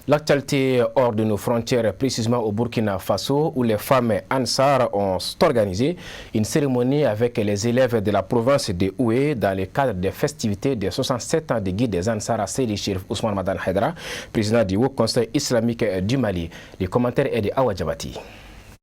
L'actualité hors de nos frontières, précisément au Burkina Faso, où les femmes Ansar ont organisé une cérémonie avec les élèves de la province de Oué dans le cadre des festivités des 67 ans de guide des Ansar à Seydi Chérif Ousmane Madane Haïdara, président du Haut Conseil islamique du Mali. Les commentaires sont de Awa Djabati.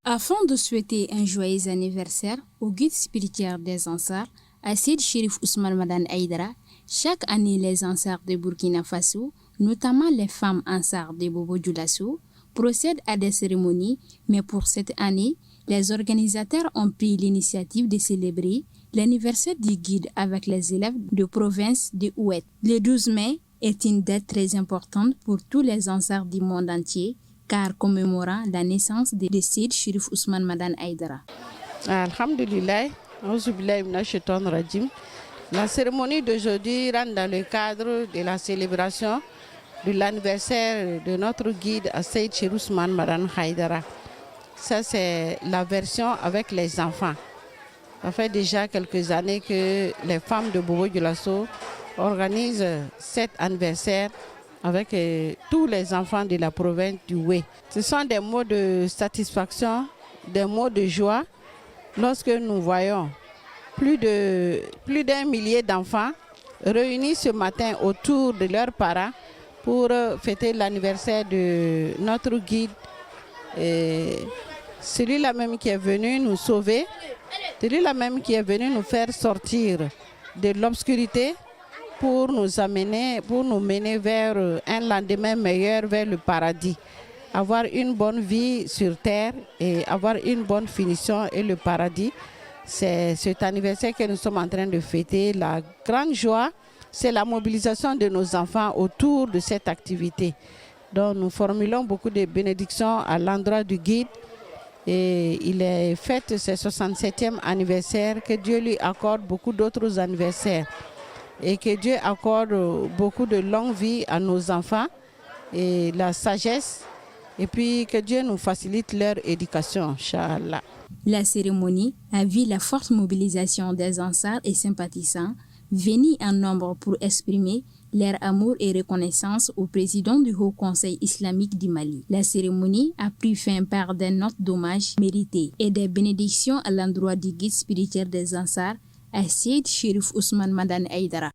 Afin de souhaiter un joyeux anniversaire au guide spirituel des Ansar à Seydi Chérif Ousmane Madane Haïdara, chaque année les Ansar de Burkina Faso, notamment les femmes Ansar de Bobo Dioulasso, procèdent à des cérémonies, mais pour cette année, les organisateurs ont pris l'initiative de célébrer l'anniversaire du guide avec les élèves de province de Oued. Le 12 mai est une date très importante pour tous les Ansar du monde entier, car commémorant la naissance de Seydi Chérif Ousmane Madane Haïdara. Alhamdulillah, la cérémonie d'aujourd'hui rentre dans le cadre de la célébration de l'anniversaire de notre guide à Seydi Chérif Ousmane Madane Haïdara. Ça, c'est la version avec les enfants. Ça fait déjà quelques années que les femmes de Bobo Dioulasso organisent cet anniversaire avec tous les enfants de la province du Oué. Ce sont des mots de satisfaction, des mots de joie lorsque nous voyons plus d'un millier d'enfants réunis ce matin autour de leurs parents pour fêter l'anniversaire de notre guide. Celui-là même qui est venu nous sauver, celui-là même qui est venu nous faire sortir de l'obscurité pour nous mener vers un lendemain meilleur, vers le paradis. Avoir une bonne vie sur terre et avoir une bonne finition et le paradis. C'est cet anniversaire que nous sommes en train de fêter. La grande joie, c'est la mobilisation de nos enfants autour de cette activité. Donc nous formulons beaucoup de bénédictions à l'endroit du guide. Et il est fête ses 67e anniversaire. Que Dieu lui accorde beaucoup d'autres anniversaires. Et que Dieu accorde beaucoup de longue vie à nos enfants et la sagesse. Et puis que Dieu nous facilite leur éducation, Inch'Allah. La cérémonie a vu la forte mobilisation des Ansar et sympathisants venus en nombre pour exprimer leur amour et reconnaissance au président du Haut Conseil islamique du Mali. La cérémonie a pris fin par des notes d'hommage méritées et des bénédictions à l'endroit du guide spirituel des Ansar à Seydi Chérif Ousmane Madane Haïdara.